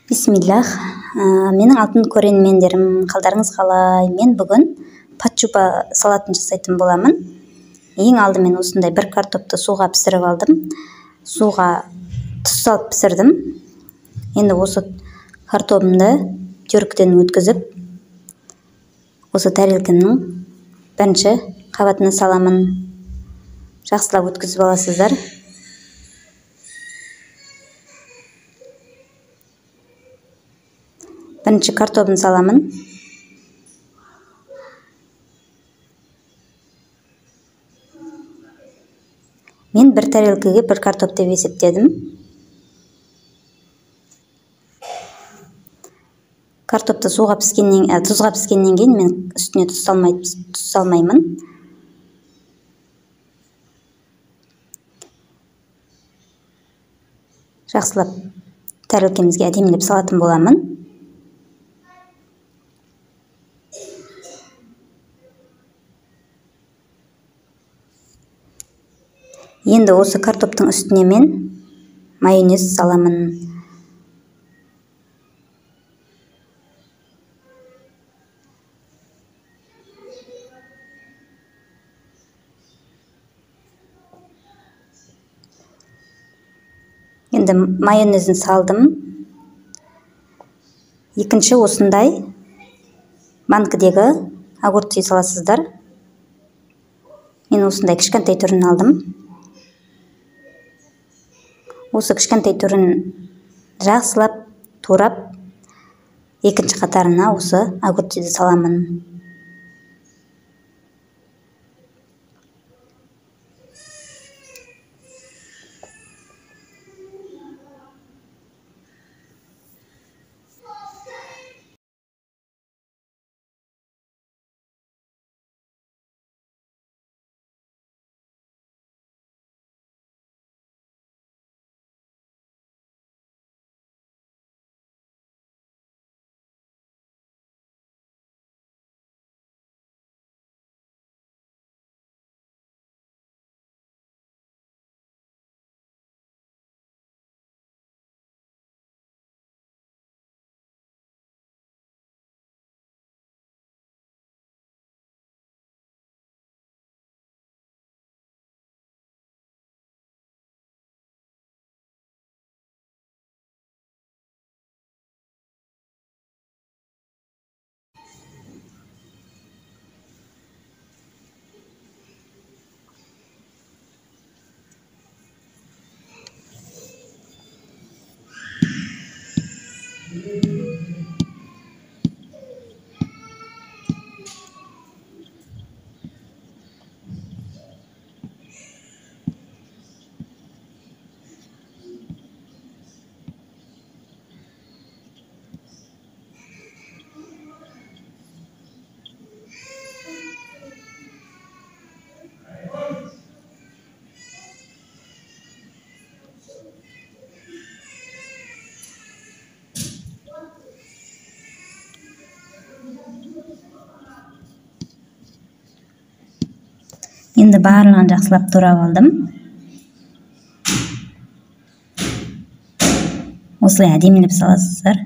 Бисмиллах. Менің алтын көрермендерім, қалдарыңыз қалай? Мен бүгін пачупа салатын жасайтын боламын. Ең алдымен осындай бір картопты суға пісіріп алдым. Суға тұз салып пісірдім. Енді осы картопымды теркіден өткізіп, осы тәрелкемнің бірінші қабатына саламын. Жақсылап өткізіп аласыздар. Бірінші картопын саламын. Мен бір тәрелкеге бір картоп деп есептедім. Картопты тұзға піскеннен кейін мен үстіне тұз салмаймын. Жақсылап тәрелкемізге әдемілеп салатын боламын. Енді осы картоптың үстіне мен майонез саламын. Енді майонезін салдым. Екінші осындай банкідегі огурцы саласыздар. Мен осындай кішкентай түрін алдым. Осы кішкентай түрін жақсылап турап, екінші қатарына осы огурцыды саламын. Енді барлығын жақсылап турап алдым. Осылай әдемілеп саласыздар.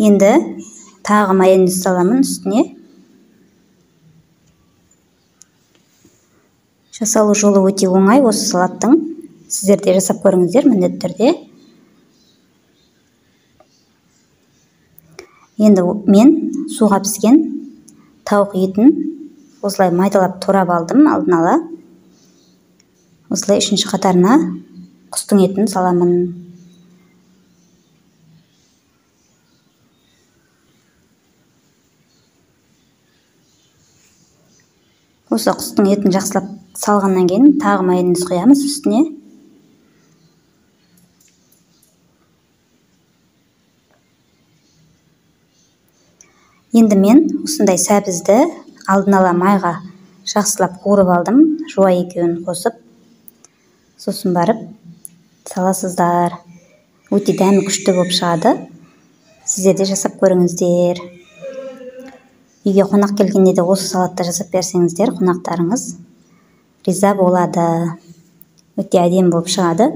Енді тағы майонез саламын үстіне. Жасалу жолы өте оңай осы салаттың. Сіздер де жасап көріңіздер міндетті түрде. Енді мен суға піскен тауық етін осылай майдалап турап алдым алдын ала. Осылай үшінші қатарына құстың етін саламын. Осы құстың етін жақсылап салғаннан кейін тағы майонез құямыз үстіне. Енді мен осындай сәбізді алдын ала майға жақсылап қуырып алдым, жуа екеуін қосып. Сосын барып саласыздар. Өте дәмі күшті болып шығады. Сіздер де жасап көріңіздер. Үйге қонақ келгенде де осы салатты жасап берсеңіздер, қонақтарыңыз риза болады. Өте әдемі болып шығады.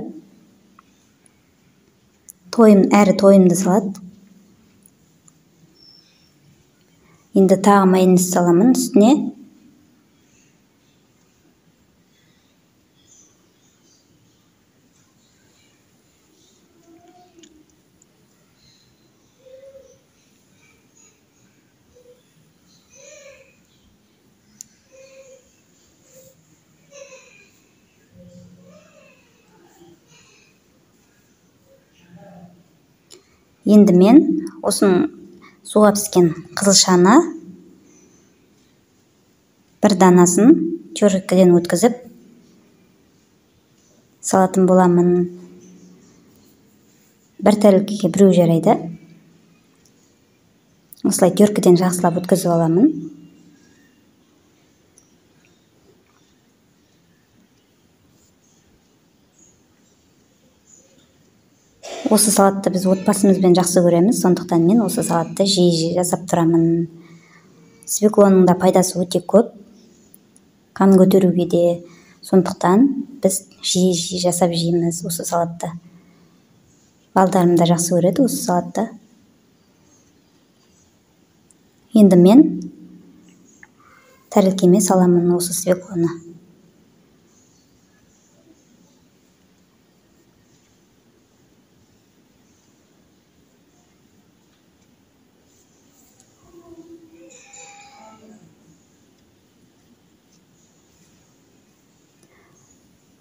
Әрі тойымды салат. Енді тағы майонез саламын үстіне. Енді мен осының суға піскен қызылшаны бір данасын теркіден өткізіп салатын боламын. Бір тәулікке біреу жарайды. Осылай теркіден жақсылап өткізіп аламын. Осы салатты біз отбасымызбен жақсы көреміз, сондықтан мен осы салатты жиі жасап тұрамын. Свекланың да пайдасы өте көп, қан көтеруге де. Сондықтан біз жиі жасап жейміз осы салатты. Балдарым да жақсы көреді осы салатты. Енді мен тәрелкеме саламын осы свекланы.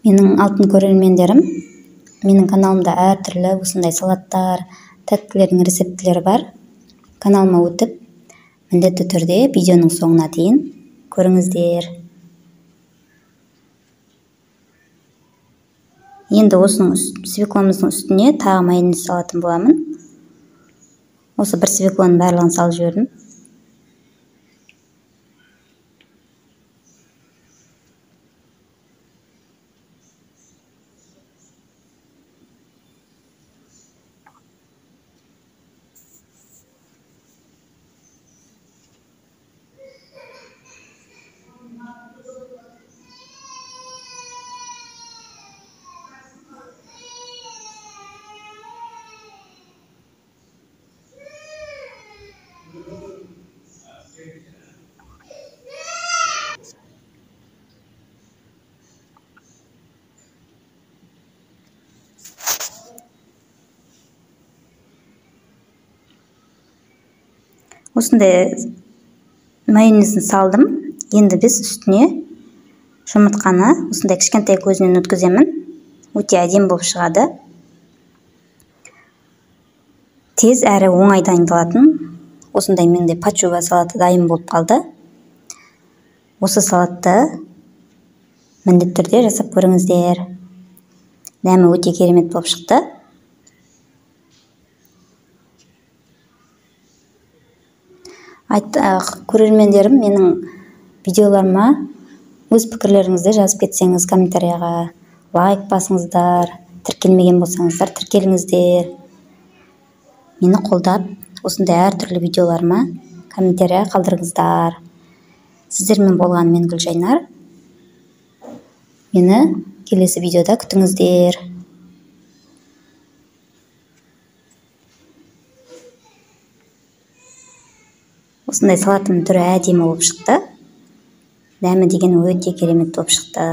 Менің алтын көрермендерім, менің каналымда әртүрлі осындай салаттар, тәттілердің рецептілері бар. Каналыма өтіп, міндетті түрде видеоның соңына дейін көріңіздер. Енді осының свекламыздың үстіне тағы майонез салатын боламын. Осы бір свекланың барлығын салып жібердім. Осындай майонезін салдым. Енді біз үстіне жұмыртқаны осындай кішкентай көзінен өткіземін. Өте әдемі болып шығады. Тез әрі оңай дайындалатын осындай менде пачуга салаты дайын болып қалды. Осы салатты міндетті түрде жасап көріңіздер. Дәмі өте керемет болып шықты. Көрермендерім, менің видеоларыма өз пікірлеріңізді жазып кетсеңіз комментарияға, лайк басыңыздар, тіркелмеген болсаңыздар тіркеліңіздер. Мені қолдап, осындай әртүрлі видеоларыма комментария қалдырыңыздар. Сіздермен болған мен Гүлжайнар. Мені келесі видеода күтіңіздер. Осындай салаттың түрі әдемі болып шықты. Дәмі деген өте керемет болып шықты.